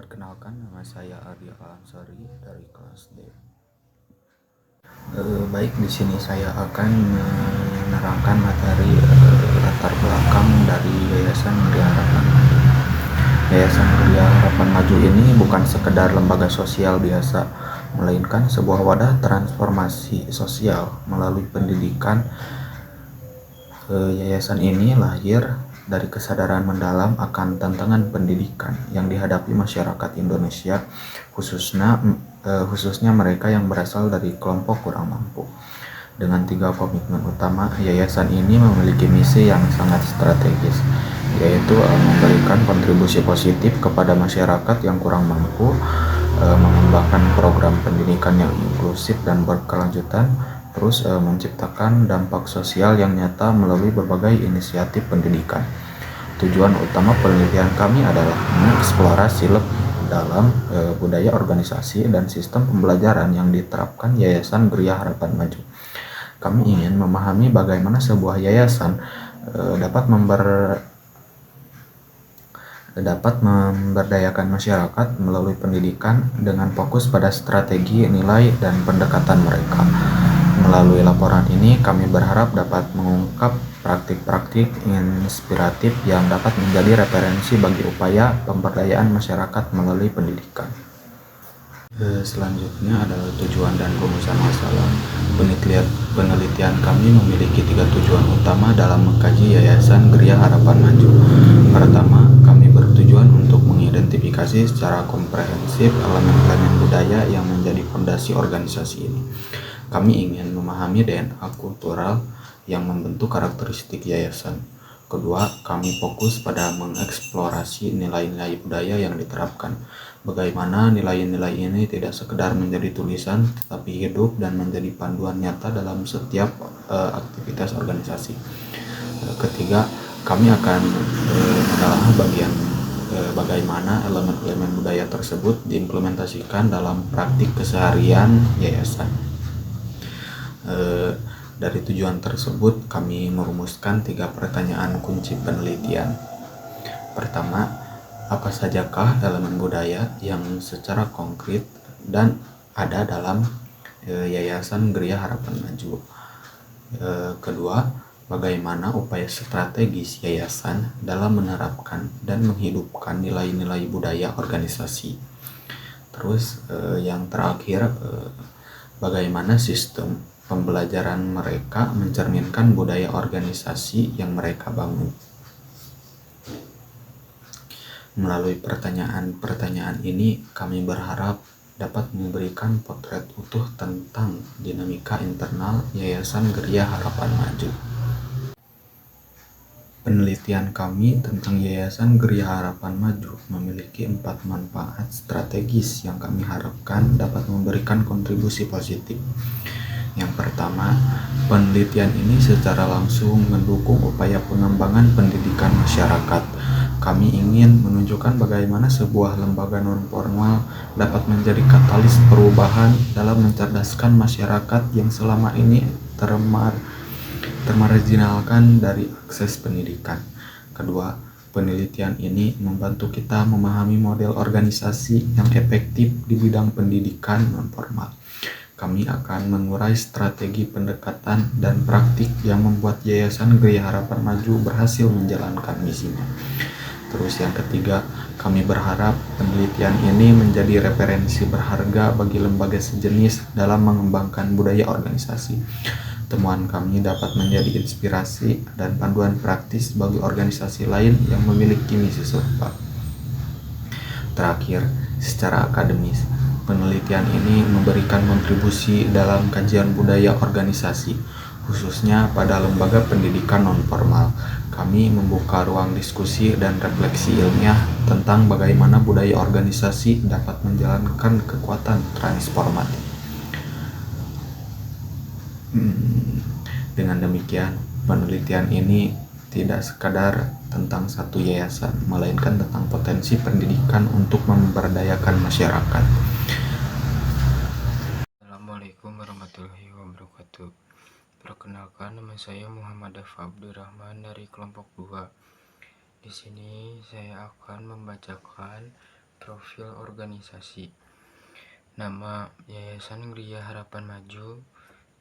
Perkenalkan, nama saya Arya Alansari dari kelas D. Baik, di sini saya akan menerangkan materi latar belakang dari Yayasan Gria Harapan Maju. Yayasan Gria Harapan Maju ini bukan sekedar lembaga sosial biasa, melainkan sebuah wadah transformasi sosial melalui pendidikan. Yayasan ini lahir dari kesadaran mendalam akan tantangan pendidikan yang dihadapi masyarakat Indonesia, khususnya mereka yang berasal dari kelompok kurang mampu. Dengan 3 komitmen utama, yayasan ini memiliki misi yang sangat strategis, yaitu memberikan kontribusi positif kepada masyarakat yang kurang mampu, mengembangkan program pendidikan yang inklusif dan berkelanjutan, terus menciptakan dampak sosial yang nyata melalui berbagai inisiatif pendidikan. Tujuan utama penelitian kami adalah mengeksplorasi lebih dalam budaya organisasi dan sistem pembelajaran yang diterapkan Yayasan Gria Harapan Maju. Kami ingin memahami bagaimana sebuah yayasan dapat memberdayakan masyarakat melalui pendidikan dengan fokus pada strategi, nilai, dan pendekatan mereka. Melalui laporan ini, kami berharap dapat mengungkap praktik-praktik inspiratif yang dapat menjadi referensi bagi upaya pemberdayaan masyarakat melalui pendidikan. Selanjutnya adalah tujuan dan rumusan masalah. Penelitian kami memiliki 3 tujuan utama dalam mengkaji Yayasan Gria Harapan Maju. Pertama, kami bertujuan untuk mengidentifikasi secara komprehensif elemen-elemen budaya yang menjadi fondasi organisasi ini. Kami ingin memahami DNA kultural yang membentuk karakteristik yayasan. Kedua, kami fokus pada mengeksplorasi nilai-nilai budaya yang diterapkan. Bagaimana nilai-nilai ini tidak sekedar menjadi tulisan, tetapi hidup dan menjadi panduan nyata dalam setiap aktivitas organisasi. Ketiga, kami akan menelaah bagaimana elemen-elemen budaya tersebut diimplementasikan dalam praktik keseharian yayasan. Dari tujuan tersebut, kami merumuskan 3 pertanyaan kunci penelitian. Pertama, apa sajakah elemen budaya yang secara konkret dan ada dalam Yayasan Gria Harapan Maju? Kedua, bagaimana upaya strategis yayasan dalam menerapkan dan menghidupkan nilai-nilai budaya organisasi? Terus yang terakhir, bagaimana sistem pembelajaran mereka mencerminkan budaya organisasi yang mereka bangun? Melalui pertanyaan-pertanyaan ini, kami berharap dapat memberikan potret utuh tentang dinamika internal Yayasan Gria Harapan Maju. Penelitian kami tentang Yayasan Gria Harapan Maju memiliki 4 manfaat strategis yang kami harapkan dapat memberikan kontribusi positif. Yang pertama, penelitian ini secara langsung mendukung upaya pengembangan pendidikan masyarakat. Kami ingin menunjukkan bagaimana sebuah lembaga non-formal dapat menjadi katalis perubahan dalam mencerdaskan masyarakat yang selama ini termarginalkan dari akses pendidikan. Kedua, penelitian ini membantu kita memahami model organisasi yang efektif di bidang pendidikan non-formal. Kami akan mengurai strategi pendekatan dan praktik yang membuat Yayasan Gria Harapan Maju berhasil menjalankan misinya. Terus yang ketiga, kami berharap penelitian ini menjadi referensi berharga bagi lembaga sejenis dalam mengembangkan budaya organisasi. Temuan kami dapat menjadi inspirasi dan panduan praktis bagi organisasi lain yang memiliki misi serupa. Terakhir, secara akademis, penelitian ini memberikan kontribusi dalam kajian budaya organisasi, khususnya pada lembaga pendidikan non-formal. Kami membuka ruang diskusi dan refleksi ilmiah tentang bagaimana budaya organisasi dapat menjalankan kekuatan transformatif. Dengan demikian, penelitian ini tidak sekadar tentang satu yayasan, melainkan tentang potensi pendidikan untuk memberdayakan masyarakat. Assalamualaikum warahmatullahi wabarakatuh. Perkenalkan, nama saya Muhammad Abdurrahman dari kelompok 2. Di sini saya akan membacakan Profil organisasi. Nama Yayasan Gria Harapan Maju,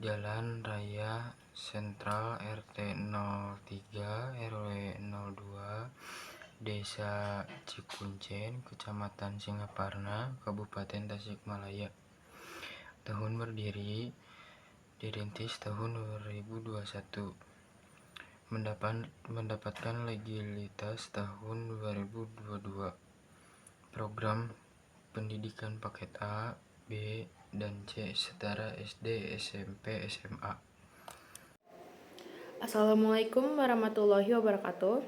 Jalan Raya Sentral RT 03 RW 02, Desa Cikuncen, Kecamatan Singaparna, Kabupaten Tasikmalaya. Tahun berdiri dirintis tahun 2021. Mendapatkan legalitas tahun 2022. Program pendidikan paket A, B, dan C setara SD, SMP, SMA. Assalamualaikum warahmatullahi wabarakatuh.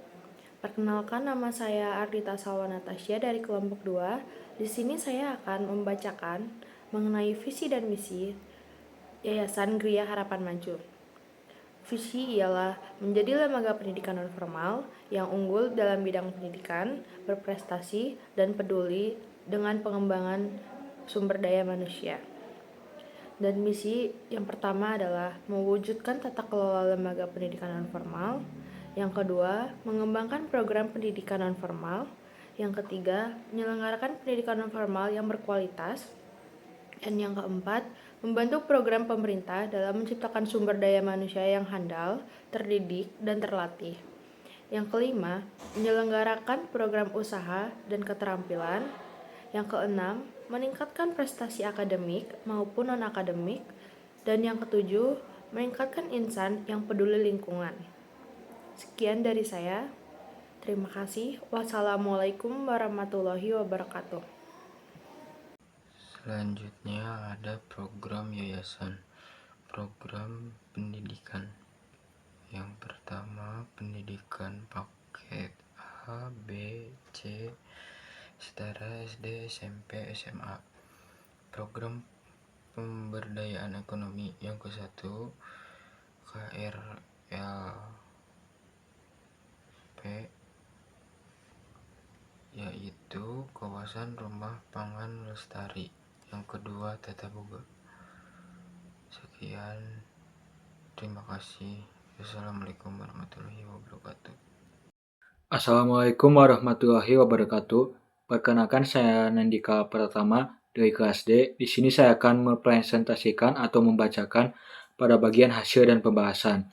Perkenalkan, nama saya Ardita Salwa Natasha dari kelompok 2. Di sini saya akan membacakan mengenai visi dan misi Yayasan Gria Harapan Maju. Visi ialah menjadi lembaga pendidikan nonformal yang unggul dalam bidang pendidikan, berprestasi, dan peduli dengan pengembangan sumber daya manusia. Dan misi yang pertama adalah mewujudkan tata kelola lembaga pendidikan nonformal. Yang kedua, mengembangkan program pendidikan nonformal. Yang ketiga, menyelenggarakan pendidikan nonformal yang berkualitas. Dan yang keempat, membantu program pemerintah dalam menciptakan sumber daya manusia yang handal, terdidik, dan terlatih. Yang kelima, menyelenggarakan program usaha dan keterampilan. Yang keenam, meningkatkan prestasi akademik maupun non-akademik. Dan yang ketujuh, meningkatkan insan yang peduli lingkungan. Sekian dari saya. Terima kasih. Wassalamualaikum warahmatullahi wabarakatuh. Selanjutnya ada program yayasan. Program pendidikan. Yang pertama, pendidikan paket A, B, C setara SD, SMP, SMA. Program pemberdayaan ekonomi. Yang ke-1, KRLP, yaitu kawasan rumah pangan lestari. Yang kedua, tata boga. Sekian, terima kasih. Wassalamualaikum warahmatullahi wabarakatuh. Assalamualaikum warahmatullahi wabarakatuh. Perkenalkan, saya Nandika Pratama dari kelas D. Di sini saya akan mempresentasikan atau membacakan pada bagian hasil dan pembahasan.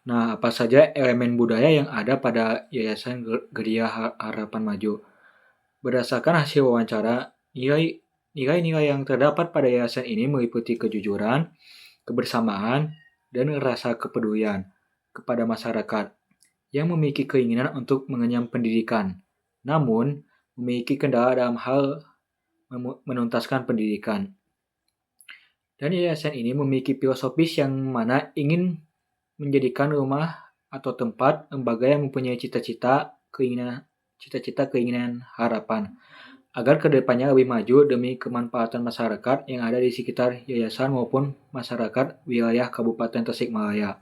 Nah, apa saja elemen budaya yang ada pada Yayasan Gria Harapan Maju? Berdasarkan hasil wawancara, nilai-nilai yang terdapat pada yayasan ini meliputi kejujuran, kebersamaan, dan rasa kepedulian kepada masyarakat yang memiliki keinginan untuk mengenyam pendidikan, namun memiliki kendala dalam hal menuntaskan pendidikan. Dan yayasan ini memiliki filosofis yang mana ingin menjadikan rumah atau tempat lembaga yang mempunyai cita-cita, keinginan, harapan, agar kedepannya lebih maju demi kemanfaatan masyarakat yang ada di sekitar yayasan maupun masyarakat wilayah Kabupaten Tasikmalaya.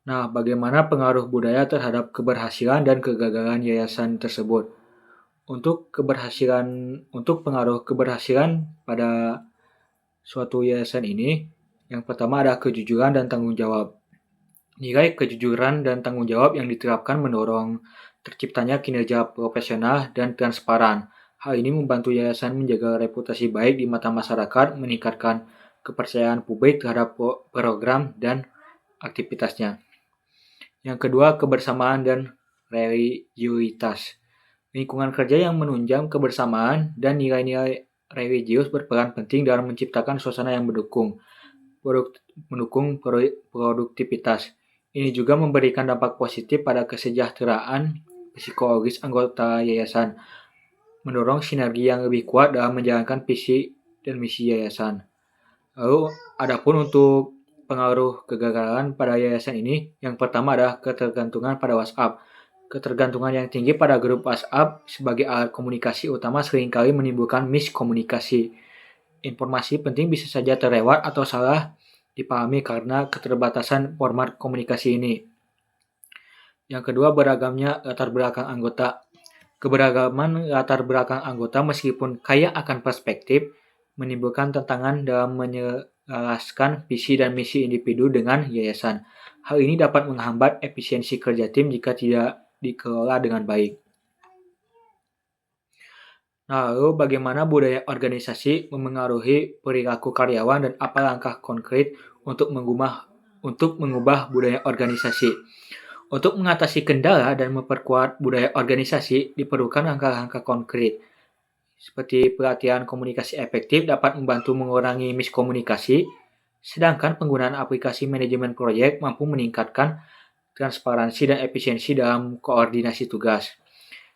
Nah, bagaimana pengaruh budaya terhadap keberhasilan dan kegagalan yayasan tersebut? Untuk pengaruh keberhasilan pada suatu yayasan ini, yang pertama ada kejujuran dan tanggung jawab. Nilai kejujuran dan tanggung jawab yang diterapkan mendorong terciptanya kinerja profesional dan transparan. Hal ini membantu yayasan menjaga reputasi baik di mata masyarakat, meningkatkan kepercayaan publik terhadap program dan aktivitasnya. Yang kedua, kebersamaan dan religiusitas. Lingkungan kerja yang menunjang kebersamaan dan nilai-nilai religius berperan penting dalam menciptakan suasana yang mendukung produktivitas. Ini juga memberikan dampak positif pada kesejahteraan psikologis anggota yayasan, mendorong sinergi yang lebih kuat dalam menjalankan visi dan misi yayasan. Lalu, adapun untuk pengaruh kegagalan pada yayasan ini, yang pertama adalah ketergantungan pada WhatsApp. Ketergantungan yang tinggi pada grup WhatsApp sebagai alat komunikasi utama seringkali menimbulkan miskomunikasi. Informasi penting bisa saja terlewat atau salah dipahami karena keterbatasan format komunikasi ini. Yang kedua, beragamnya latar belakang anggota. Keberagaman latar belakang anggota meskipun kaya akan perspektif, menimbulkan tantangan dalam menyelaraskan visi dan misi individu dengan yayasan. Hal ini dapat menghambat efisiensi kerja tim jika tidak dikelola dengan baik. Nah, lalu bagaimana budaya organisasi memengaruhi perilaku karyawan dan apa langkah konkret untuk mengubah budaya organisasi? Untuk mengatasi kendala dan memperkuat budaya organisasi diperlukan langkah-langkah konkret. Seperti pelatihan komunikasi efektif dapat membantu mengurangi miskomunikasi, sedangkan penggunaan aplikasi manajemen proyek mampu meningkatkan transparansi dan efisiensi dalam koordinasi tugas.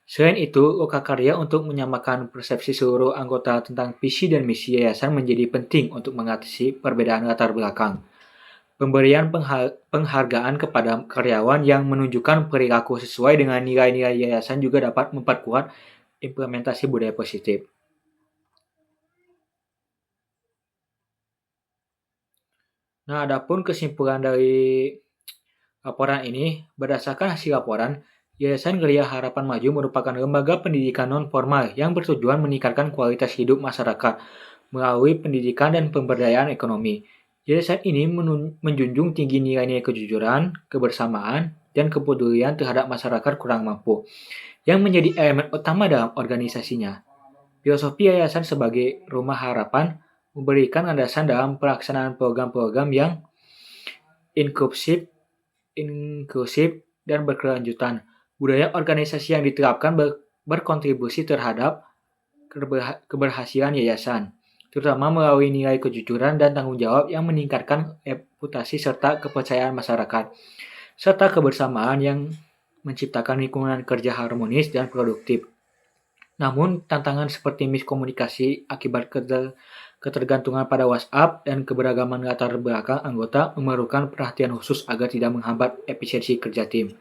Selain itu, lokakarya untuk menyamakan persepsi seluruh anggota tentang visi dan misi yayasan menjadi penting untuk mengatasi perbedaan latar belakang. Pemberian penghargaan kepada karyawan yang menunjukkan perilaku sesuai dengan nilai-nilai yayasan juga dapat memperkuat implementasi budaya positif. Nah, adapun kesimpulan dari laporan ini, berdasarkan hasil laporan, Yayasan Geria Harapan Maju merupakan lembaga pendidikan non-formal yang bertujuan meningkatkan kualitas hidup masyarakat melalui pendidikan dan pemberdayaan ekonomi. Yayasan ini menjunjung tinggi nilai-nilai kejujuran, kebersamaan, dan kepedulian terhadap masyarakat kurang mampu, yang menjadi elemen utama dalam organisasinya. Filosofi yayasan sebagai rumah harapan memberikan landasan dalam pelaksanaan program-program yang inklusif, dan berkelanjutan. Budaya organisasi yang diterapkan berkontribusi terhadap keberhasilan yayasan, terutama melalui nilai kejujuran dan tanggung jawab yang meningkatkan reputasi serta kepercayaan masyarakat, serta kebersamaan yang menciptakan lingkungan kerja harmonis dan produktif. Namun, tantangan seperti miskomunikasi akibat ketergantungan pada WhatsApp dan keberagaman latar belakang anggota memerlukan perhatian khusus agar tidak menghambat efisiensi kerja tim.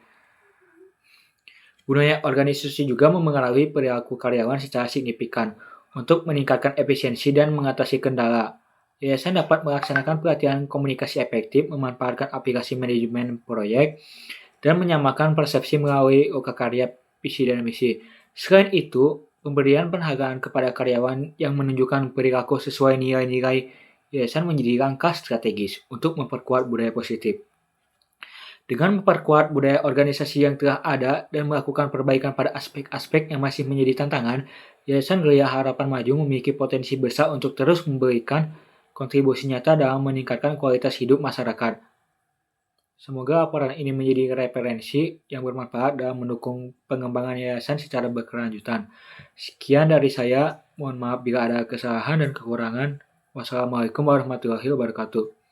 Budaya organisasi juga memengaruhi perilaku karyawan secara signifikan untuk meningkatkan efisiensi dan mengatasi kendala. Yayasan dapat melaksanakan pelatihan komunikasi efektif, memanfaatkan aplikasi manajemen proyek, dan menyamakan persepsi melalui lokakarya visi dan misi. Selain itu, pemberian penghargaan kepada karyawan yang menunjukkan perilaku sesuai nilai-nilai yayasan menjadi langkah strategis untuk memperkuat budaya positif. Dengan memperkuat budaya organisasi yang telah ada dan melakukan perbaikan pada aspek-aspek yang masih menjadi tantangan, Yayasan Geria Harapan Maju memiliki potensi besar untuk terus memberikan kontribusi nyata dalam meningkatkan kualitas hidup masyarakat. Semoga laporan ini menjadi referensi yang bermanfaat dalam mendukung pengembangan yayasan secara berkelanjutan. Sekian dari saya, mohon maaf bila ada kesalahan dan kekurangan. Wassalamualaikum warahmatullahi wabarakatuh.